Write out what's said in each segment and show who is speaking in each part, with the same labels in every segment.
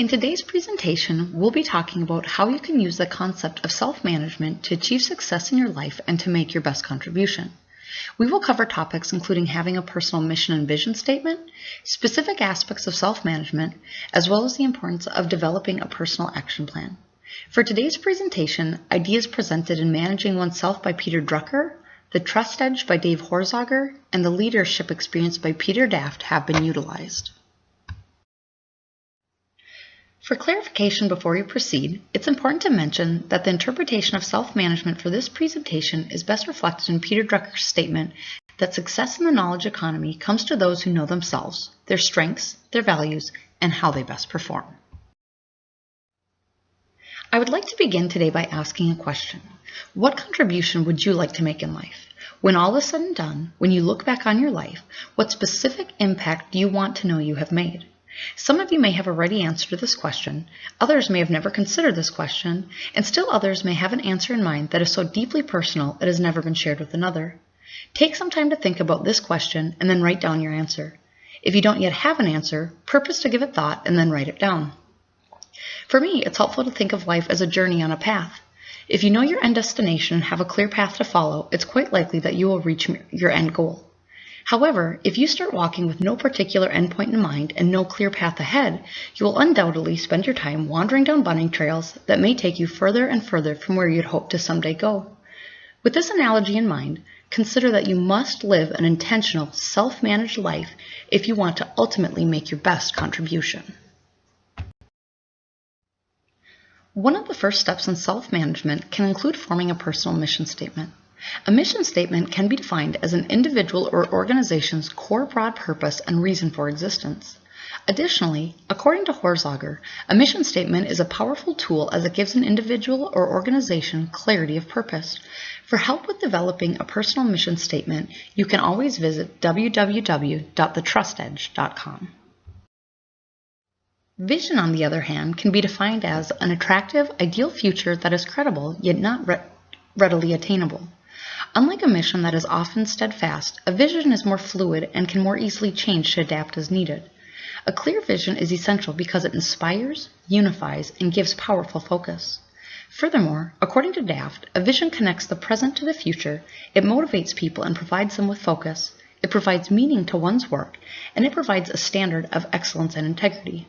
Speaker 1: In today's presentation, we'll be talking about how you can use the concept of self-management to achieve success in your life and to make your best contribution. We will cover topics including having a personal mission and vision statement, specific aspects of self-management, as well as the importance of developing a personal action plan. For today's presentation, ideas presented in Managing Oneself by Peter Drucker, The Trust Edge by Dave Horsauger, and The Leadership Experience by Peter Daft have been utilized. For clarification before we proceed, it's important to mention that the interpretation of self-management for this presentation is best reflected in Peter Drucker's statement that success in the knowledge economy comes to those who know themselves, their strengths, their values, and how they best perform. I would like to begin today by asking a question. What contribution would you like to make in life? When all is said and done, when you look back on your life, what specific impact do you want to know you have made? Some of you may have already answered this question, others may have never considered this question, and still others may have an answer in mind that is so deeply personal it has never been shared with another. Take some time to think about this question and then write down your answer. If you don't yet have an answer, purpose to give it thought and then write it down. For me, it's helpful to think of life as a journey on a path. If you know your end destination and have a clear path to follow, it's quite likely that you will reach your end goal. However, if you start walking with no particular endpoint in mind and no clear path ahead, you will undoubtedly spend your time wandering down bunny trails that may take you further and further from where you'd hope to someday go. With this analogy in mind, consider that you must live an intentional, self-managed life if you want to ultimately make your best contribution. One of the first steps in self-management can include forming a personal mission statement. A mission statement can be defined as an individual or organization's core broad purpose and reason for existence. Additionally, according to Horsauger, a mission statement is a powerful tool as it gives an individual or organization clarity of purpose. For help with developing a personal mission statement, you can always visit www.thetrustedge.com. Vision, on the other hand, can be defined as an attractive, ideal future that is credible yet not readily attainable. Unlike a mission that is often steadfast, a vision is more fluid and can more easily change to adapt as needed. A clear vision is essential because it inspires, unifies, and gives powerful focus. Furthermore, according to Daft, a vision connects the present to the future, it motivates people and provides them with focus, it provides meaning to one's work, and it provides a standard of excellence and integrity.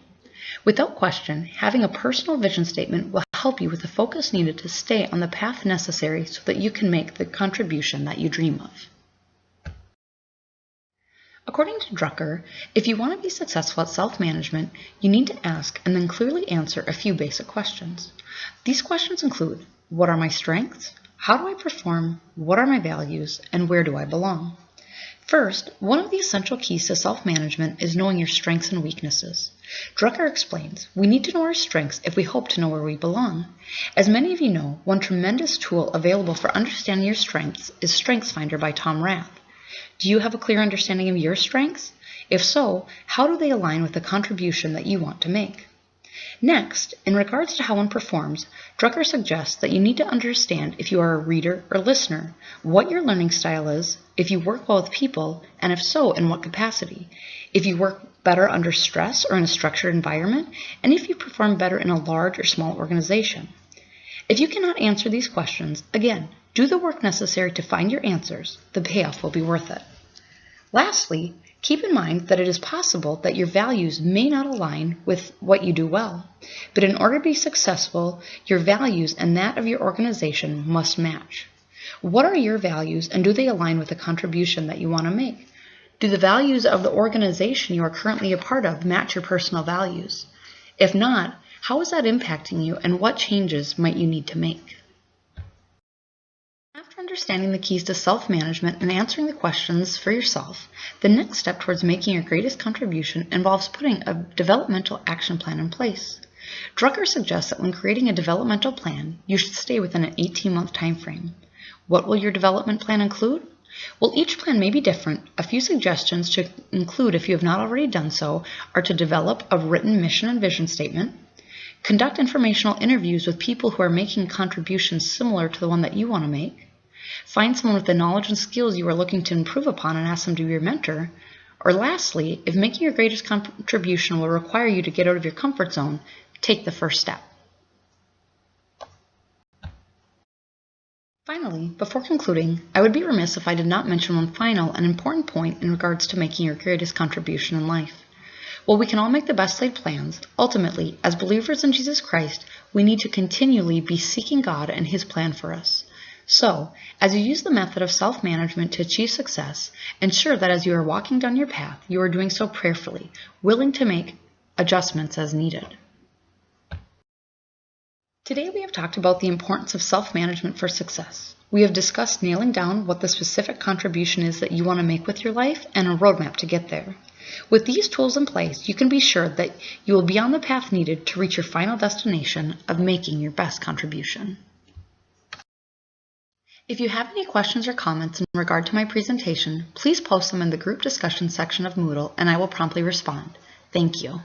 Speaker 1: Without question, having a personal vision statement will help you with the focus needed to stay on the path necessary so that you can make the contribution that you dream of. According to Drucker, if you want to be successful at self-management, you need to ask and then clearly answer a few basic questions. These questions include, what are my strengths? How do I perform? What are my values? And where do I belong? First, one of the essential keys to self-management is knowing your strengths and weaknesses. Drucker explains, we need to know our strengths if we hope to know where we belong. As many of you know, one tremendous tool available for understanding your strengths is StrengthsFinder by Tom Rath. Do you have a clear understanding of your strengths? If so, how do they align with the contribution that you want to make? Next, in regards to how one performs, Drucker suggests that you need to understand if you are a reader or listener, what your learning style is, if you work well with people, and if so, in what capacity, if you work better under stress or in a structured environment, and if you perform better in a large or small organization. If you cannot answer these questions, again, do the work necessary to find your answers. The payoff will be worth it. Lastly, keep in mind that it is possible that your values may not align with what you do well, but in order to be successful, your values and that of your organization must match. What are your values and do they align with the contribution that you want to make? Do the values of the organization you are currently a part of match your personal values? If not, how is that impacting you and what changes might you need to make? After understanding the keys to self-management and answering the questions for yourself, the next step towards making your greatest contribution involves putting a developmental action plan in place. Drucker suggests that when creating a developmental plan, you should stay within an 18-month time frame. What will your development plan include? Well, each plan may be different. A few suggestions to include, if you have not already done so, are to develop a written mission and vision statement, conduct informational interviews with people who are making contributions similar to the one that you want to make, find someone with the knowledge and skills you are looking to improve upon and ask them to be your mentor, Or lastly, if making your greatest contribution will require you to get out of your comfort zone, take the first step. Finally, before concluding, I would be remiss if I did not mention one final and important point in regards to making your greatest contribution in life. While we can all make the best laid plans, ultimately, as believers in Jesus Christ, we need to continually be seeking God and His plan for us. So, as you use the method of self-management to achieve success, ensure that as you are walking down your path, you are doing so prayerfully, willing to make adjustments as needed. Today we have talked about the importance of self-management for success. We have discussed nailing down what the specific contribution is that you want to make with your life and a roadmap to get there. With these tools in place, you can be sure that you will be on the path needed to reach your final destination of making your best contribution. If you have any questions or comments in regard to my presentation, please post them in the group discussion section of Moodle and I will promptly respond. Thank you.